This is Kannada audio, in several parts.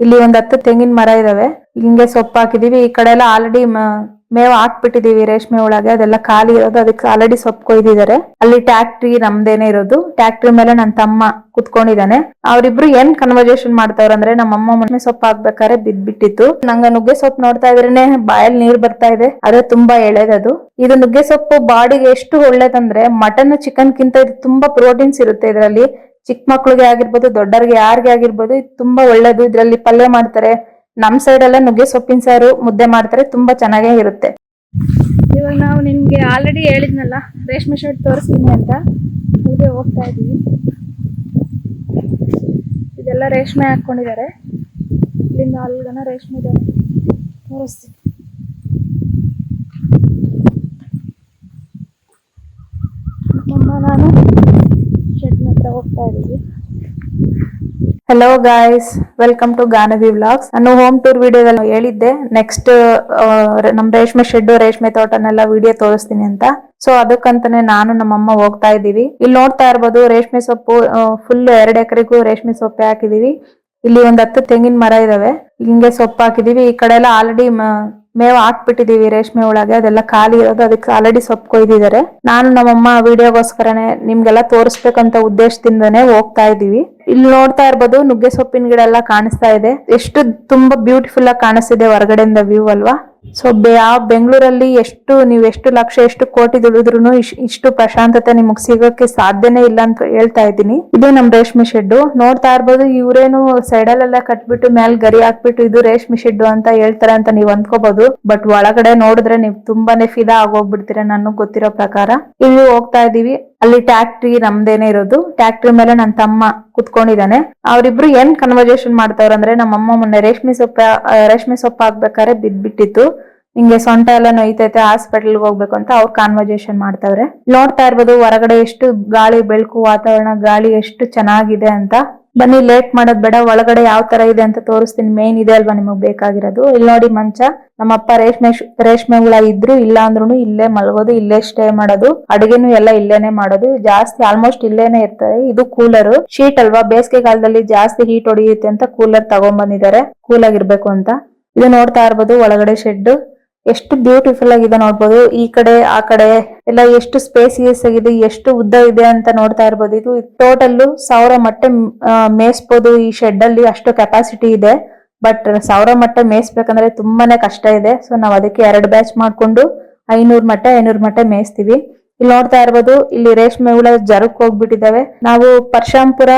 ಇಲ್ಲಿ ಒಂದ್ 10 ತೆಂಗಿನ ಮರ ಇದಾವೆ. ಹಿಂಗೆ ಸೊಪ್ಪು ಹಾಕಿದೀವಿ. ಈ ಕಡೆ ಎಲ್ಲ ಆಲ್ರೆಡಿ ಮೇವ್ ಹಾಕ್ಬಿಟ್ಟಿದೀವಿ ರೇಷ್ಮೆ ಒಳಗೆ. ಅದೆಲ್ಲ ಖಾಲಿ ಇರೋದು, ಅದಕ್ಕೆ ಆಲ್ರೆಡಿ ಸೊಪ್ಪು ಕೊಯ್ದಿದ್ದಾರೆ. ಅಲ್ಲಿ ಟ್ಯಾಕ್ಟ್ರಿ ನಮ್ದೇನೆ ಇರೋದು. ಟ್ಯಾಕ್ಟ್ರಿ ಮೇಲೆ ನನ್ನ ತಮ್ಮ ಕುತ್ಕೊಂಡಿದ್ದಾನೆ. ಅವ್ರಿಬ್ರು ಏನ್ ಕನ್ವರ್ಜೇಷನ್ ಮಾಡ್ತಾವ್ರ ಅಂದ್ರೆ, ನಮ್ಮಮ್ಮ ಮೊನ್ನೆ ಸೊಪ್ಪು ಹಾಕ್ಬೇಕಾದ್ರೆ ಬಿದ್ಬಿಟ್ಟಿತ್ತು. ನಂಗ ನುಗ್ಗೆ ಸೊಪ್ಪು ನೋಡ್ತಾ ಇದ್ರೇನೆ ಬಾಯಲ್ಲಿ ನೀರ್ ಬರ್ತಾ ಇದೆ. ಅದೇ ತುಂಬಾ ಎಳೆದದು. ಇದು ನುಗ್ಗೆ ಸೊಪ್ಪು ಬಾಡಿಗೆ ಎಷ್ಟು ಒಳ್ಳೇದಂದ್ರೆ, ಮಟನ್ ಚಿಕನ್ ಕಿಂತ ಇದು ತುಂಬಾ ಪ್ರೋಟೀನ್ಸ್ ಇರುತ್ತೆ ಇದರಲ್ಲಿ. ಚಿಕ್ಕ ಮಕ್ಳಿಗೆ ಆಗಿರ್ಬೋದು, ದೊಡ್ಡರಿಗೆ ಯಾರಿಗೆ ಆಗಿರ್ಬೋದು, ಇದು ತುಂಬಾ ಒಳ್ಳೇದು. ಇದ್ರಲ್ಲಿ ಪಲ್ಯ ಮಾಡ್ತಾರೆ. ನಮ್ ಸೈಡ್ ಎಲ್ಲ ನುಗ್ಗೆ ಸೊಪ್ಪಿನ ಸಾರು ಮುದ್ದೆ ಮಾಡ್ತಾರೆ, ತುಂಬಾ ಚೆನ್ನಾಗೇ ಇರುತ್ತೆ. ಇವಾಗ ನಾವು ನಿಮ್ಗೆ ಆಲ್ರೆಡಿ ಹೇಳಿದ್ನಲ್ಲ ರೇಷ್ಮೆ ಶೆಡ್ ತೋರಿಸ್ತೀನಿ ಅಂತ. ಹೀಗೆ ಹೋಗ್ತಾ ಇದೀವಿ. ಇದೆಲ್ಲ ರೇಷ್ಮೆ ಹಾಕೊಂಡಿದ್ದಾರೆ. ಇಲ್ಲಿಂದ ಅಲ್ಲಿಗನ ರೇಷ್ಮೆ ಇದೆ, ತೋರಿಸ್ತೀನಿ. ನಾನು ಶೆಡ್ ಹತ್ರ ಹೋಗ್ತಾ ಇದೀವಿ. Hello guys, welcome to Gaanavi vlogs. ನಾನು ಹೋಮ್ ಟೂರ್ ವಿಡಿಯೋದಲ್ಲಿ ಹೇಳಿದ್ದೆ ನೆಕ್ಸ್ಟ್ ನಮ್ ರೇಷ್ಮೆ ಶೆಡ್, ರೇಷ್ಮೆ ತೋಟನೆಲ್ಲ ವಿಡಿಯೋ ತೋರಿಸ್ತೀನಿ ಅಂತ. ಸೊ ಅದಕ್ಕಂತಾನೆ ನಾನು ನಮ್ಮಮ್ಮ ಹೋಗ್ತಾ ಇದೀವಿ. ಇಲ್ಲಿ ನೋಡ್ತಾ ಇರ್ಬೋದು ರೇಷ್ಮೆ ಸೊಪ್ಪು ಫುಲ್ 2 ಎಕರೆಗೂ ರೇಷ್ಮೆ ಸೊಪ್ಪೆ ಹಾಕಿದೀವಿ. ಇಲ್ಲಿ ಒಂದ್ 10 ತೆಂಗಿನ ಮರ ಇದಾವೆ. ಹಿಂಗೆ ಸೊಪ್ಪು ಹಾಕಿದೀವಿ. ಈ ಕಡೆ ಎಲ್ಲ ಆಲ್ರೆಡಿ ಮೇವ್ ಹಾಕ್ಬಿಟ್ಟಿದೀವಿ ರೇಷ್ಮೆ ಒಳಗೆ. ಅದೆಲ್ಲ ಖಾಲಿ ಇರೋದು, ಅದಕ್ಕೆ ಆಲ್ರೆಡಿ ಸೊಪ್ಪು ಕೊಯ್ದಿದ್ದಾರೆ. ನಾನು ನಮ್ಮಮ್ಮ ವಿಡಿಯೋಗೋಸ್ಕರನೇ ನಿಮ್ಗೆಲ್ಲ ತೋರಿಸ್ಬೇಕಂತ ಉದ್ದೇಶದಿಂದನೇ ಹೋಗ್ತಾ ಇದೀವಿ. ಇಲ್ಲಿ ನೋಡ್ತಾ ಇರ್ಬೋದು ನುಗ್ಗೆ ಸೊಪ್ಪಿನ ಗಿಡ ಎಲ್ಲ ಕಾಣಿಸ್ತಾ ಇದೆ. ಎಷ್ಟು ತುಂಬಾ ಬ್ಯೂಟಿಫುಲ್ ಆಗಿ ಕಾಣಿಸ್ತಿದೆ ಹೊರಗಡೆಯಿಂದ ವ್ಯೂ ಅಲ್ವಾ. ಸೊ ಬೆಂಗಳೂರಲ್ಲಿ ನೀವು ಎಷ್ಟು ಲಕ್ಷ ಎಷ್ಟು ಕೋಟಿ ದುಡಿದ್ರು ಇಷ್ಟು ಪ್ರಶಾಂತತೆ ನಿಮಗ್ ಸಿಗೋಕೆ ಸಾಧ್ಯನೇ ಇಲ್ಲ ಅಂತ ಹೇಳ್ತಾ ಇದ್ದೀನಿ. ಇದು ನಮ್ ರೇಷ್ಮೆ ಶೆಡ್ ನೋಡ್ತಾ ಇರ್ಬೋದು. ಇವ್ರೇನು ಸೈಡಲ್ಲೆಲ್ಲ ಕಟ್ಬಿಟ್ಟು ಮೇಲೆ ಗರಿ ಹಾಕ್ಬಿಟ್ಟು ಇದು ರೇಷ್ಮೆ ಶೆಡ್ ಅಂತ ಹೇಳ್ತಾರೆ ಅಂತ ನೀವ್ ಅಂದ್ಕೋಬಹುದು. ಬಟ್ ಒಳಗಡೆ ನೋಡಿದ್ರೆ ನೀವು ತುಂಬಾನೇ ಫಿದಾ ಆಗೋಗ್ಬಿಡ್ತೀರ ನನಗ್ ಗೊತ್ತಿರೋ ಪ್ರಕಾರ. ಇಲ್ಲಿ ಹೋಗ್ತಾ ಇದೀವಿ. ಅಲ್ಲಿ ಟ್ಯಾಕ್ಟ್ರಿ ನಮ್ದೇನೆ ಇರೋದು. ಟ್ಯಾಕ್ಟ್ರಿ ಮೇಲೆ ನನ್ನ ತಮ್ಮ ಕುತ್ಕೊಂಡಿದ್ದಾನೆ. ಅವ್ರಿಬ್ರು ಏನ್ ಕನ್ವರ್ಜೇಷನ್ ಮಾಡ್ತಾವ್ರ ಅಂದ್ರೆ, ನಮ್ಮಮ್ಮ ಮೊನ್ನೆ ರೇಷ್ಮೆ ಸೊಪ್ಪು ಹಾಕ್ಬೇಕಾದ್ರೆ ಬಿದ್ಬಿಟ್ಟಿತ್ತು. ಹಿಂಗೆ ಸೊಂಟ ಎಲ್ಲ ನೋಯ್ತೈತೆ, ಹಾಸ್ಪಿಟಲ್ಗೆ ಹೋಗ್ಬೇಕು ಅಂತ ಅವ್ರು ಕಾನ್ವರ್ಜೇಷನ್ ಮಾಡ್ತಾವ್ರೆ. ನೋಡ್ತಾ ಇರ್ಬೋದು ಹೊರಗಡೆ ಎಷ್ಟು ಗಾಳಿ ಬೆಳಕು ವಾತಾವರಣ, ಗಾಳಿ ಎಷ್ಟು ಚೆನ್ನಾಗಿದೆ ಅಂತ. ಬನ್ನಿ ಲೇಟ್ ಮಾಡೋದ್ ಬೇಡ, ಒಳಗಡೆ ಯಾವ ತರ ಇದೆ ಅಂತ ತೋರಿಸ್ತೀನಿ. ಮೇನ್ ಇದೆ ಅಲ್ವಾ ನಿಮಗ್ ಬೇಕಾಗಿರೋದು. ಇಲ್ಲಿ ನೋಡಿ ಮಂಚ. ನಮ್ಮಪ್ಪ ರೇಷ್ಮೆ ಹುಳ ಇದ್ರು ಇಲ್ಲ ಅಂದ್ರೂ ಇಲ್ಲೇ ಮಲಗೋದು, ಇಲ್ಲೇ ಸ್ಟೇ ಮಾಡೋದು. ಅಡುಗೆನು ಎಲ್ಲ ಇಲ್ಲೇನೆ ಮಾಡೋದು. ಜಾಸ್ತಿ ಆಲ್ಮೋಸ್ಟ್ ಇಲ್ಲೇನೆ ಇರ್ತಾರೆ. ಇದು ಕೂಲರ್ ಶೀಟ್ ಅಲ್ವಾ, ಬೇಸಿಗೆ ಕಾಲದಲ್ಲಿ ಜಾಸ್ತಿ ಹೀಟ್ ಹೊಡಿಯುತ್ತೆ ಅಂತ ಕೂಲರ್ ತಗೊಂಡ್ ಬಂದಿದ್ದಾರೆ, ಕೂಲ್ ಆಗಿರ್ಬೇಕು ಅಂತ. ಇದು ನೋಡ್ತಾ ಇರ್ಬೋದು ಒಳಗಡೆ ಶೆಡ್ ಎಷ್ಟು ಬ್ಯೂಟಿಫುಲ್ ಆಗಿದೆ ನೋಡ್ಬೋದು. ಈ ಕಡೆ ಆ ಕಡೆ ಎಲ್ಲ ಎಷ್ಟು ಸ್ಪೇಸಿಯಸ್ ಆಗಿದೆ, ಎಷ್ಟು ಉದ್ದ ಇದೆ ಅಂತ ನೋಡ್ತಾ ಇರ್ಬೋದು. ಇದು ಟೋಟಲ್ 1000 ಮೊಟ್ಟೆ ಮೇಯಿಸಬಹುದು ಈ ಶೆಡ್ ಅಲ್ಲಿ, ಅಷ್ಟು ಕೆಪಾಸಿಟಿ ಇದೆ. ಬಟ್ 1000 ಮೊಟ್ಟೆ ಮೇಯಿಸ್ಬೇಕಂದ್ರೆ ತುಂಬಾನೇ ಕಷ್ಟ ಇದೆ. ಸೊ ನಾವ್ ಅದಕ್ಕೆ 2 ಬ್ಯಾಚ್ ಮಾಡ್ಕೊಂಡು 500 ಮೊಟ್ಟೆ ಮೇಯಿಸ್ತೀವಿ. ಇಲ್ಲಿ ನೋಡ್ತಾ ಇರ್ಬೋದು ಇಲ್ಲಿ ರೇಷ್ಮೆ ಹುಳ ಜರಕ್ ಹೋಗ್ಬಿಟ್ಟಿದಾವೆ. ನಾವು ಪರಶಾಂಪುರ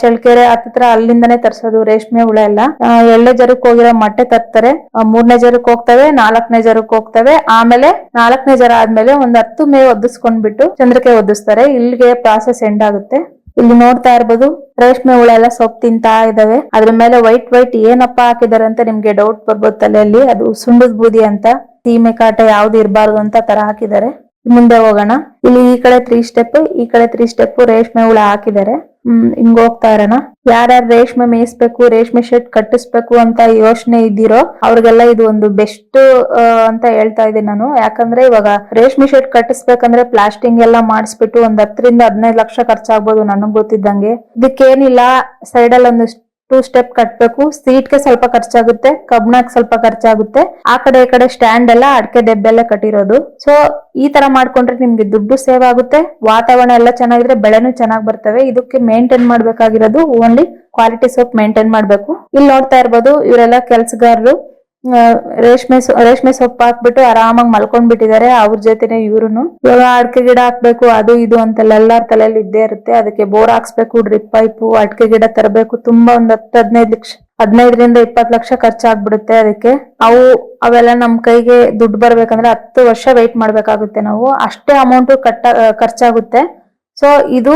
ಚಳ್ಳಕೆರೆ ಹತ್ರ ಅಲ್ಲಿಂದನೇ ತರ್ಸೋದು ರೇಷ್ಮೆ ಹುಳ ಎಲ್ಲ. 2ನೇ ಜರಕ್ ಹೋಗಿರೋ ಮೊಟ್ಟೆ ತರ್ತಾರೆ, 3ನೇ ಜರಕ್ ಹೋಗ್ತವೆ, 4ನೇ ಜರಕ್ ಹೋಗ್ತವೆ. ಆಮೇಲೆ 4ನೇ ಜರ ಆದ್ಮೇಲೆ ಒಂದ್ 10 ಮೇವು ಒದಿಸ್ಕೊಂಡ್ಬಿಟ್ಟು ಚಂದ್ರಕ್ಕೆ ಒದಿಸ್ತಾರೆ. ಇಲ್ಲಿಗೆ ಪ್ರಾಸೆಸ್ ಎಂಡ್ ಆಗುತ್ತೆ. ಇಲ್ಲಿ ನೋಡ್ತಾ ಇರ್ಬೋದು ರೇಷ್ಮೆ ಹುಳ ಎಲ್ಲ ಸೊಪ್ಪು ತಿಂತಾ ಇದಾವೆ. ಅದ್ರ ಮೇಲೆ ವೈಟ್ ಏನಪ್ಪಾ ಹಾಕಿದಾರೆ ಅಂತ ನಿಮ್ಗೆ ಡೌಟ್ ಬರ್ಬೋದು ತಲೆಯಲ್ಲಿ. ಅದು ಸುಂಡದ ಬೂದಿ ಅಂತ, ಸೀಮೆ ಕಾಟ ಯಾವ್ದು ಇರಬಾರ್ದು ಅಂತ ತರ ಹಾಕಿದ್ದಾರೆ. ಮುಂದೆ ಹೋಗೋಣ. ಇಲ್ಲಿ ಈ ಕಡೆ 3 ಸ್ಟೆಪ್, ಈ ಕಡೆ 3 ಸ್ಟೆಪ್ ರೇಷ್ಮೆ ಹುಳ ಹಾಕಿದ್ದಾರೆ. ಹಿಂಗ್ ಹೋಗ್ತಾ ಇರೋಣ. ಯಾರ್ಯಾರು ರೇಷ್ಮೆ ಮೇಯಿಸ್ಬೇಕು, ರೇಷ್ಮೆ ಶೆಡ್ ಕಟ್ಟಿಸ್ಬೇಕು ಅಂತ ಯೋಚನೆ ಇದ್ದೀರೋ ಅವ್ರಿಗೆಲ್ಲ ಇದು ಒಂದು ಬೆಸ್ಟ್ ಅಂತ ಹೇಳ್ತಾ ಇದ್ದೀನಿ ನಾನು. ಯಾಕಂದ್ರೆ ಇವಾಗ ರೇಷ್ಮೆ ಶೆಡ್ ಕಟ್ಟಿಸ್ಬೇಕಂದ್ರೆ ಪ್ಲಾಸ್ಟಿಂಗ್ ಎಲ್ಲ ಮಾಡಿಸ್ಬಿಟ್ಟು ಒಂದ್ 10 ರಿಂದ 15 ಲಕ್ಷ ಖರ್ಚಾಗ್ಬೋದು ನನಗ್ ಗೊತ್ತಿದ್ದಂಗೆ. ಇದಕ್ಕೇನಿಲ್ಲ, ಸೈಡ್ ಅಲ್ಲಿ ಒಂದು 2 ಸ್ಟೆಪ್ ಕಟ್ಬೇಕು. ಸೀಟ್ಗೆ ಸ್ವಲ್ಪ ಖರ್ಚಾಗುತ್ತೆ, ಕಬ್ಣಕ್ ಸ್ವಲ್ಪ ಖರ್ಚಾಗುತ್ತೆ. ಆ ಕಡೆ ಈ ಕಡೆ ಸ್ಟ್ಯಾಂಡ್ ಎಲ್ಲ ಅಡಕೆ ದೆಬ್ಬೆಲ್ಲ ಕಟ್ಟಿರೋದು. ಸೊ ಈ ತರ ಮಾಡ್ಕೊಂಡ್ರೆ ನಿಮ್ಗೆ ದುಡ್ಡು ಸೇವ್ ಆಗುತ್ತೆ, ವಾತಾವರಣ ಎಲ್ಲ ಚೆನ್ನಾಗಿದ್ರೆ ಬೆಳೆನೂ ಚೆನ್ನಾಗ್ ಬರ್ತವೆ. ಇದಕ್ಕೆ ಮೇಂಟೈನ್ ಮಾಡ್ಬೇಕಾಗಿರೋದು ಓನ್ಲಿ ಕ್ವಾಲಿಟಿ ಸೋಪ್ ಮೇಂಟೈನ್ ಮಾಡ್ಬೇಕು. ಇಲ್ಲಿ ನೋಡ್ತಾ ಇರ್ಬೋದು ಇವರೆಲ್ಲ ಕೆಲ್ಸಗಾರರು ರೇಷ್ಮೆ ಸೊಪ್ಪು ಹಾಕ್ಬಿಟ್ಟು ಆರಾಮಾಗಿ ಮಲ್ಕೊಂಡ್ ಬಿಟ್ಟಿದ್ದಾರೆ. ಅವ್ರ ಜೊತೆನೆ ಇವ್ರುನು. ಇವಾಗ ಅಡಕೆ ಗಿಡ ಹಾಕ್ಬೇಕು ಅದು ಇದು ಅಂತೆಲ್ಲ ಎಲ್ಲಾರ ತಲೆಯಲ್ಲಿ ಇದ್ದೇ ಇರುತ್ತೆ. ಅದಕ್ಕೆ ಬೋರ್ ಹಾಕ್ಸ್ಬೇಕು, ಡ್ರಿಪ್ ಪೈಪು, ಅಡಕೆ ಗಿಡ ತರಬೇಕು. ತುಂಬಾ ಒಂದ್ 15 ರಿಂದ 20 ಲಕ್ಷ ಖರ್ಚಾಗ್ಬಿಡುತ್ತೆ ಅದಕ್ಕೆ. ಅವೆಲ್ಲ ನಮ್ ಕೈಗೆ ದುಡ್ಡು ಬರ್ಬೇಕಂದ್ರೆ 10 ವರ್ಷ ವೆಯ್ಟ್ ಮಾಡ್ಬೇಕಾಗುತ್ತೆ ನಾವು. ಅಷ್ಟೇ ಅಮೌಂಟ್ ಖರ್ಚಾಗುತ್ತೆ. ಸೊ ಇದು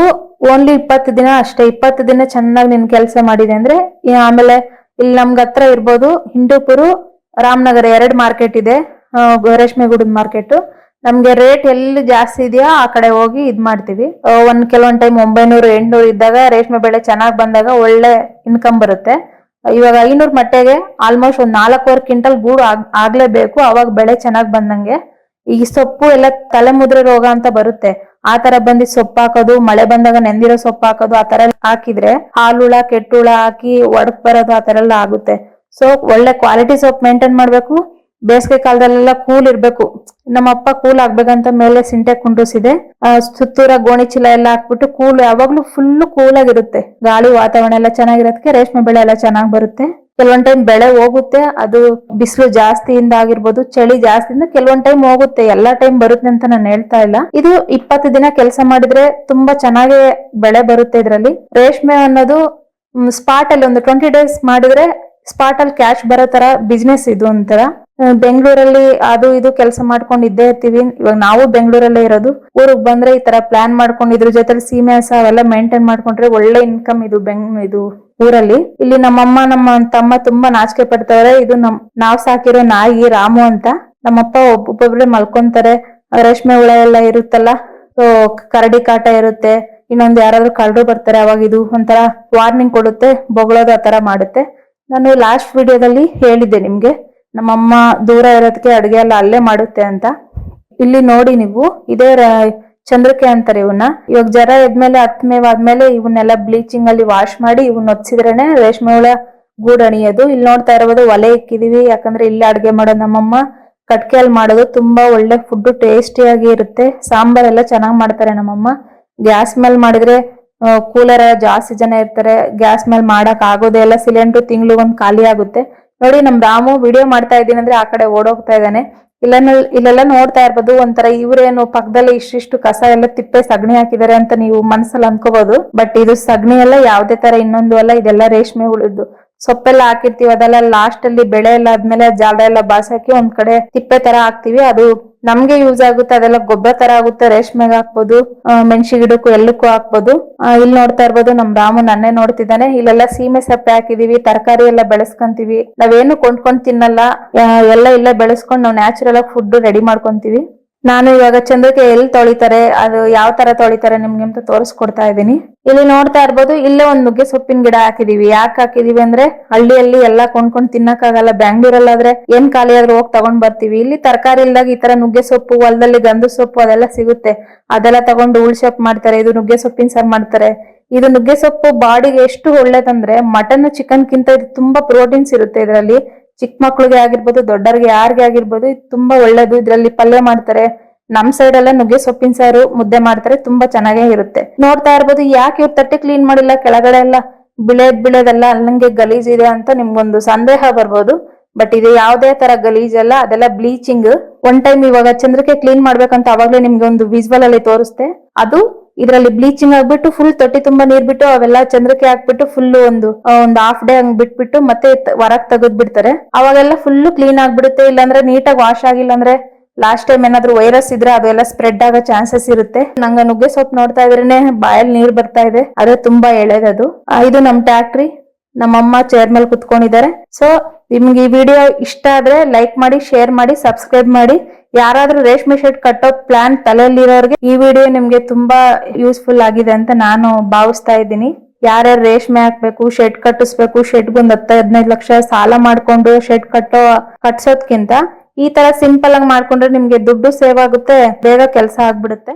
ಓನ್ಲಿ 20 ದಿನ ಅಷ್ಟೇ. 20 ದಿನ ಚೆನ್ನಾಗಿ ನಿನ್ ಕೆಲಸ ಮಾಡಿದೆ ಅಂದ್ರೆ ಆಮೇಲೆ ಇಲ್ಲಿ ನಮ್ಗ ಹತ್ರ ಇರ್ಬೋದು ಹಿಂದೂಪುರ, ರಾಮನಗರ 2 ಮಾರ್ಕೆಟ್ ಇದೆ. ರೇಷ್ಮೆ ಗುಡದ ಮಾರ್ಕೆಟ್. ನಮ್ಗೆ ರೇಟ್ ಎಲ್ಲಿ ಜಾಸ್ತಿ ಇದೆಯೋ ಆ ಕಡೆ ಹೋಗಿ ಇದ್ ಮಾಡ್ತೀವಿ. ಕೆಲವೊಂದ್ ಟೈಮ್ 900 800 ಇದ್ದಾಗ ರೇಷ್ಮೆ ಬೆಳೆ ಚೆನ್ನಾಗ್ ಬಂದಾಗ ಒಳ್ಳೆ ಇನ್ಕಮ್ ಬರುತ್ತೆ. ಇವಾಗ 500 ಮೊಟ್ಟೆಗೆ ಆಲ್ಮೋಸ್ಟ್ ಒಂದ್ 4 ಕ್ವಿಂಟಲ್ ಗೂಡು ಆಗ್ಲೇಬೇಕು, ಅವಾಗ ಬೆಳೆ ಚೆನ್ನಾಗ್ ಬಂದಂಗೆ. ಈ ಸೊಪ್ಪು ಎಲ್ಲ ತಲೆಮುದ್ರೆ ರೋಗ ಅಂತ ಬರುತ್ತೆ, ಆ ತರ ಬಂದಿದ್ ಸೊಪ್ಪು ಹಾಕೋದು, ಮಳೆ ಬಂದಾಗ ನೆಂದಿರೋ ಸೊಪ್ಪು ಹಾಕೋದು, ಆ ತರ ಹಾಕಿದ್ರೆ ಹಾಲುಳ ಕೆಟ್ಟುಳ ಹಾಕಿ ಒಡಕ್ ಬರೋದು ಆ ತರ ಎಲ್ಲ ಆಗುತ್ತೆ. ಸೊ ಒಳ್ಳೆ ಕ್ವಾಲಿಟಿ ಸೊಪ್ಪು ಮೇಂಟೈನ್ ಮಾಡ್ಬೇಕು. ಬೇಸಿಗೆ ಕಾಲದಲ್ಲೆಲ್ಲ ಕೂಲ್ ಇರ್ಬೇಕು. ನಮ್ಮಪ್ಪ ಕೂಲ್ ಆಗ್ಬೇಕಂತ ಮೇಲೆ ಸಿಂಟೆ ಕುಂಡ್ರಿಸಿದೆ, ಸುತ್ತೂರ ಗೋಣಿ ಚೀಲ ಎಲ್ಲ ಹಾಕ್ಬಿಟ್ಟು ಕೂಲ್ ಯಾವಾಗ್ಲೂ ಫುಲ್ ಕೂಲ್ ಆಗಿರುತ್ತೆ. ಗಾಳಿ ವಾತಾವರಣ ಎಲ್ಲ ಚೆನ್ನಾಗಿರೋದಕ್ಕೆ ರೇಷ್ಮೆ ಬೆಳೆ ಎಲ್ಲ ಚೆನ್ನಾಗ್ ಬರುತ್ತೆ. ಕೆಲವೊಂದ್ ಟೈಮ್ ಬೆಳೆ ಹೋಗುತ್ತೆ, ಅದು ಬಿಸಿಲು ಜಾಸ್ತಿಯಿಂದ ಆಗಿರ್ಬೋದು, ಚಳಿ ಜಾಸ್ತಿಯಿಂದ ಕೆಲವೊಂದ್ ಟೈಮ್ ಹೋಗುತ್ತೆ. ಎಲ್ಲಾ ಟೈಮ್ ಬರುತ್ತೆ ಅಂತ ನಾನು ಹೇಳ್ತಾ ಇಲ್ಲ. ಇದು 20 ದಿನ ಕೆಲಸ ಮಾಡಿದ್ರೆ ತುಂಬಾ ಚೆನ್ನಾಗಿ ಬೆಳೆ ಬರುತ್ತೆ. ಇದ್ರಲ್ಲಿ ರೇಷ್ಮೆ ಅನ್ನೋದು ಸ್ಪಾಟ್ ಅಲ್ಲಿ ಒಂದು 20 ಡೇಸ್ ಮಾಡಿದ್ರೆ ಸ್ಪಾಟ್ ಅಲ್ಲಿ ಕ್ಯಾಶ್ ಬರೋ ತರ ಬಿಸ್ನೆಸ್ ಇದು ಒಂಥರ. ಬೆಂಗಳೂರಲ್ಲಿ ಅದು ಇದು ಕೆಲಸ ಮಾಡ್ಕೊಂಡು ಇದ್ದೇ ಇರ್ತೀವಿ. ಇವಾಗ ನಾವು ಬೆಂಗಳೂರಲ್ಲೇ ಇರೋದು. ಊರಿಗೆ ಬಂದ್ರೆ ಈ ತರ ಪ್ಲಾನ್ ಮಾಡ್ಕೊಂಡು ಇದ್ರ ಜೊತೆ ಸೀಮೆ ಹಸ ಅವೆಲ್ಲ ಮೇಂಟೈನ್ ಮಾಡ್ಕೊಂಡ್ರೆ ಒಳ್ಳೆ ಇನ್ಕಮ್ ಇದು ಇದು ಊರಲ್ಲಿ. ಇಲ್ಲಿ ನಮ್ಮಮ್ಮ ನಮ್ಮ ತಮ್ಮ ತುಂಬಾ ನಾಚಿಕೆ ಪಡ್ತವ್ರೆ. ಇದು ನಾವ್ ಸಾಕಿರೋ ನಾಯಿ ರಾಮು ಅಂತ. ನಮ್ಮಪ್ಪ ಒಬ್ಬೊಬ್ರೆ ಮಲ್ಕೊಂತಾರೆ. ರೇಷ್ಮೆ ಹುಳ ಎಲ್ಲ ಇರುತ್ತಲ್ಲ, ಸೊ ಕರಡಿ ಕಾಟ ಇರುತ್ತೆ, ಇನ್ನೊಂದು ಯಾರಾದ್ರೂ ಕರಡು ಬರ್ತಾರೆ, ಅವಾಗ ಇದು ಒಂಥರ ವಾರ್ನಿಂಗ್ ಕೊಡುತ್ತೆ, ಬೊಗಳೋದು ಆ ತರ ಮಾಡುತ್ತೆ. ನಾನು ಲಾಸ್ಟ್ ವಿಡಿಯೋದಲ್ಲಿ ಹೇಳಿದ್ದೆ ನಿಮ್ಗೆ, ನಮ್ಮಮ್ಮ ದೂರ ಇರೋದಕ್ಕೆ ಅಡ್ಗೆ ಎಲ್ಲ ಅಲ್ಲೇ ಮಾಡುತ್ತೆ ಅಂತ. ಇಲ್ಲಿ ನೋಡಿ ನೀವು, ಇದೇ ಚಂದ್ರಿಕೆ ಅಂತಾರೆ ಇವನ್ನ. ಇವಾಗ ಜರ ಎದ್ಮೇಲೆ 10 ಮೇವಾದ್ಮೇಲೆ ಇವನ್ನೆಲ್ಲ ಬ್ಲೀಚಿಂಗ್ ಅಲ್ಲಿ ವಾಶ್ ಮಾಡಿ ಇವನ್ನ ಹೊಚ್ಚಿದ್ರೇನೆ ರೇಷ್ಮೆ ಹುಳ ಗೂಡು ಅಣಿಯೋದು. ಇಲ್ಲಿ ನೋಡ್ತಾ ಇರಬಹುದು ಒಲೆ ಇಕ್ಕಿದೀವಿ, ಯಾಕಂದ್ರೆ ಇಲ್ಲಿ ಅಡ್ಗೆ ಮಾಡೋದು ನಮ್ಮಮ್ಮ. ಕಟ್ಕೆಯಲ್ಲಿ ಮಾಡೋದು ತುಂಬಾ ಒಳ್ಳೆ ಫುಡ್, ಟೇಸ್ಟಿಯಾಗಿ ಇರುತ್ತೆ. ಸಾಂಬಾರ್ ಎಲ್ಲ ಚೆನ್ನಾಗ್ ಮಾಡ್ತಾರೆ ನಮ್ಮಮ್ಮ. ಗ್ಯಾಸ್ ಮೇಲೆ ಮಾಡಿದ್ರೆ ಕೂಲರ್ ಜಾಸ್ತಿ ಜನ ಇರ್ತಾರೆ, ಗ್ಯಾಸ್ ಮೇಲೆ ಮಾಡಕ್ ಆಗೋದೇ ಇಲ್ಲ. ಸಿಲಿಂಡರ್ ತಿಂಗ್ಳಿಗೊಂದು ಖಾಲಿ ಆಗುತ್ತೆ. ನೋಡಿ ನಮ್ ರಾಮು ವಿಡಿಯೋ ಮಾಡ್ತಾ ಇದ್ದೀನಿ ಅಂದ್ರೆ ಆ ಕಡೆ ಓಡೋಗ್ತಾ ಇದ್ದಾನೆ. ಇಲ್ಲೆಲ್ಲ ನೋಡ್ತಾ ಇರ್ಬೋದು, ಒಂಥರ ಇವ್ರೇನು ಪಕ್ಕದಲ್ಲಿ ಇಷ್ಟಿಷ್ಟು ಕಸ ಎಲ್ಲ ತಿಪ್ಪೆ ಸಗಣಿ ಹಾಕಿದ್ದಾರೆ ಅಂತ ನೀವು ಮನ್ಸಲ್ಲಿ ಅನ್ಕೋಬಹುದು. ಬಟ್ ಇದು ಸಗಣಿ ಎಲ್ಲ ಯಾವ್ದೇ ತರ ಇನ್ನೊಂದು ಅಲ್ಲ, ಇದೆಲ್ಲ ರೇಷ್ಮೆ ಹುಳದ್ದು. ಸೊಪ್ಪೆಲ್ಲ ಹಾಕಿರ್ತೀವಿ, ಅದೆಲ್ಲ ಲಾಸ್ಟ್ ಅಲ್ಲಿ ಬೆಳೆ ಎಲ್ಲ ಆದ್ಮೇಲೆ ಜಾಲ ಎಲ್ಲ ಬಾಸಾಕಿ ಒಂದ್ ಕಡೆ ತಿಪ್ಪೆ ತರ ಹಾಕ್ತಿವಿ. ಅದು ನಮ್ಗೆ ಯೂಸ್ ಆಗುತ್ತೆ, ಅದೆಲ್ಲ ಗೊಬ್ಬರ ತರ ಆಗುತ್ತೆ. ರೇಷ್ಮೆಗೆ ಹಾಕ್ಬೋದು, ಮೆಣಸಿ ಗಿಡಕ್ಕೂ ಎಲ್ಲಕ್ಕೂ ಹಾಕ್ಬೋದು. ಇಲ್ಲಿ ನೋಡ್ತಾ ಇರ್ಬೋದು ನಮ್ ರಾಮು ನನ್ನೇ ನೋಡ್ತಿದ್ದಾನೆ. ಇಲ್ಲೆಲ್ಲ ಸೀಮೆ ಸಪ್ಪೆ ಹಾಕಿದೀವಿ, ತರಕಾರಿ ಎಲ್ಲ ಬೆಳೆಸ್ಕೊಂತೀವಿ. ನಾವೇನು ಕೊಂಡ್ಕೊಂಡ್ ತಿನ್ನಲ್ಲ, ಎಲ್ಲ ಇಲ್ಲೇ ಬೆಳೆಸ್ಕೊಂಡ್ ನಾವು ನ್ಯಾಚುರಲ್ ಆಗಿ ಫುಡ್ ರೆಡಿ ಮಾಡ್ಕೊಂತೀವಿ. ನಾನು ಇವಾಗ ಚಂದ್ರಿಕೆ ಎಲ್ಲಿ ತೊಳಿತಾರೆ, ಅದು ಯಾವ ತರ ತೊಳಿತಾರೆ ನಿಮ್ಗೆ ಅಂತ ತೋರಿಸ್ಕೊಡ್ತಾ ಇದ್ದೀನಿ. ಇಲ್ಲಿ ನೋಡ್ತಾ ಇರ್ಬೋದು, ಇಲ್ಲೇ ಒಂದ್ ನುಗ್ಗೆ ಸೊಪ್ಪಿನ ಗಿಡ ಹಾಕಿದೀವಿ. ಯಾಕೆ ಹಾಕಿದೀವಿ ಅಂದ್ರೆ ಹಳ್ಳಿಯಲ್ಲಿ ಎಲ್ಲಾ ಕೊಂಡ್ಕೊಂಡ್ ತಿನ್ನಕ್ಕಾಗಲ್ಲ. ಬ್ಯಾಂಗ್ಳೂರಲ್ಲಾದ್ರೆ ಏನ್ ಖಾಲಿ ಆದ್ರೂ ಹೋಗಿ ತಗೊಂಡ್ ಬರ್ತೀವಿ. ಇಲ್ಲಿ ತರಕಾರಿ ಇಲ್ದಾಗ ಈ ತರ ನುಗ್ಗೆ ಸೊಪ್ಪು, ಹೊಲದಲ್ಲಿ ಗಂಧದ ಸೊಪ್ಪು ಅದೆಲ್ಲ ಸಿಗುತ್ತೆ. ಅದೆಲ್ಲ ತಗೊಂಡು ಉಳ್ಸೊಪ್ಪು ಮಾಡ್ತಾರೆ. ಇದು ನುಗ್ಗೆ ಸೊಪ್ಪಿನ ಸಾರು ಮಾಡ್ತಾರೆ. ಇದು ನುಗ್ಗೆ ಸೊಪ್ಪು ಬಾಡಿಗೆ ಎಷ್ಟು ಒಳ್ಳೇದಂದ್ರೆ ಮಟನ್ ಚಿಕನ್ ಕಿಂತ ಇದು ತುಂಬಾ ಪ್ರೋಟೀನ್ಸ್ ಇರುತ್ತೆ ಇದರಲ್ಲಿ. ಚಿಕ್ಕ ಮಕ್ಳಿಗೆ ಆಗಿರ್ಬೋದು, ದೊಡ್ಡರಿಗೆ ಯಾರಿಗೆ ಆಗಿರ್ಬೋದು, ಇದು ತುಂಬಾ ಒಳ್ಳೇದು. ಇದ್ರಲ್ಲಿ ಪಲ್ಯ ಮಾಡ್ತಾರೆ. ನಮ್ ಸೈಡ್ ಎಲ್ಲ ನುಗ್ಗೆ ಸೊಪ್ಪಿನ ಸಾರು ಮುದ್ದೆ ಮಾಡ್ತಾರೆ, ತುಂಬಾ ಚೆನ್ನಾಗೇ ಇರುತ್ತೆ. ನೋಡ್ತಾ ಇರ್ಬೋದು, ಯಾಕೆ ಇವ್ರು ತಟ್ಟೆ ಕ್ಲೀನ್ ಮಾಡಿಲ್ಲ, ಕೆಳಗಡೆ ಎಲ್ಲ ಬಿಳೆದೆಲ್ಲ ಅಲ್ಲಂಗೆ ಗಲೀಜ್ ಇದೆ ಅಂತ ನಿಮ್ಗೊಂದು ಸಂದೇಹ ಬರ್ಬೋದು. ಬಟ್ ಇದು ಯಾವ್ದೇ ತರ ಗಲೀಜಲ್ಲ, ಅದೆಲ್ಲ ಬ್ಲೀಚಿಂಗ್. ಒನ್ ಟೈಮ್ ಇವಾಗ ಚಂದ್ರಿಕೆ ಕ್ಲೀನ್ ಮಾಡ್ಬೇಕಂತ ಅವಾಗ್ಲೇ ನಿಮ್ಗೆ ಒಂದು ವಿಜುವಲ್ ಅಲ್ಲಿ ತೋರಿಸ್ತೆ. ಅದು ಇದ್ರಲ್ಲಿ ಬ್ಲೀಚಿಂಗ್ ಆಗ್ಬಿಟ್ಟು ಫುಲ್ ತೊಟ್ಟಿ ತುಂಬಾ ನೀರ್ ಬಿಟ್ಟು ಅವೆಲ್ಲ ಚಂದ್ರಿಕೆ ಹಾಕ್ಬಿಟ್ಟು ಫುಲ್ ಒಂದು ಹಾಫ್ ಡೇ ಹಂಗ್ ಬಿಟ್ಬಿಟ್ಟು ಮತ್ತೆ ಹೊರಗ್ ತೆಗೆದ್ ಬಿಡ್ತಾರೆ. ಅವಾಗೆಲ್ಲ ಫುಲ್ ಕ್ಲೀನ್ ಆಗ್ಬಿಡುತ್ತೆ. ಇಲ್ಲಾಂದ್ರೆ ನೀಟಾಗಿ ವಾಶ್ ಆಗಿಲ್ಲ ಅಂದ್ರೆ ಲಾಸ್ಟ್ ಟೈಮ್ ಏನಾದ್ರು ವೈರಸ್ ಇದ್ರೆ ಅದೆಲ್ಲ ಸ್ಪ್ರೆಡ್ ಆಗೋ ಚಾನ್ಸಸ್ ಇರುತ್ತೆ. ನಂಗೆ ನುಗ್ಗೆ ಸೊಪ್ಪು ನೋಡ್ತಾ ಇದ್ರೇನೆ ಬಾಯಲ್ಲಿ ನೀರ್ ಬರ್ತಾ ಇದೆ. ಅದೇ ತುಂಬಾ ಎಳೆದದು. ಇದು ನಮ್ ಟ್ಯಾಕ್ಟ್ರಿ, ನಮ್ಮಮ್ಮ ಚೇರ್ ಮೇಲೆ ಕುತ್ಕೊಂಡಿದ್ದಾರೆ. ಸೊ ನಿಮ್ಗೆ ಈ ವಿಡಿಯೋ ಇಷ್ಟ ಆದ್ರೆ ಲೈಕ್ ಮಾಡಿ, ಶೇರ್ ಮಾಡಿ, ಸಬ್ಸ್ಕ್ರೈಬ್ ಮಾಡಿ. ಯಾರಾದ್ರೂ ರೇಷ್ಮೆ ಶೆಡ್ ಕಟ್ಟೋ ಪ್ಲಾನ್ ತಲೆಯಲ್ಲಿರೋರ್ಗೆ ಈ ವಿಡಿಯೋ ನಿಮ್ಗೆ ತುಂಬಾ ಯೂಸ್ಫುಲ್ ಆಗಿದೆ ಅಂತ ನಾನು ಭಾವಿಸ್ತಾ ಇದ್ದೀನಿ. ಯಾರ್ಯಾರು ರೇಷ್ಮೆ ಹಾಕ್ಬೇಕು, ಶೆಡ್ ಕಟ್ಟಿಸ್ಬೇಕು, ಶೆಡ್ಗೊಂದು 10-15 ಲಕ್ಷ ಸಾಲ ಮಾಡ್ಕೊಂಡು ಶೆಡ್ ಕಟ್ಸೋದ್ಕಿಂತ ಈ ತರ ಸಿಂಪಲ್ ಆಗಿ ಮಾಡ್ಕೊಂಡ್ರೆ ನಿಮ್ಗೆ ದುಡ್ಡು ಸೇವ್ ಆಗುತ್ತೆ, ಬೇಗ ಕೆಲಸ ಆಗ್ಬಿಡುತ್ತೆ.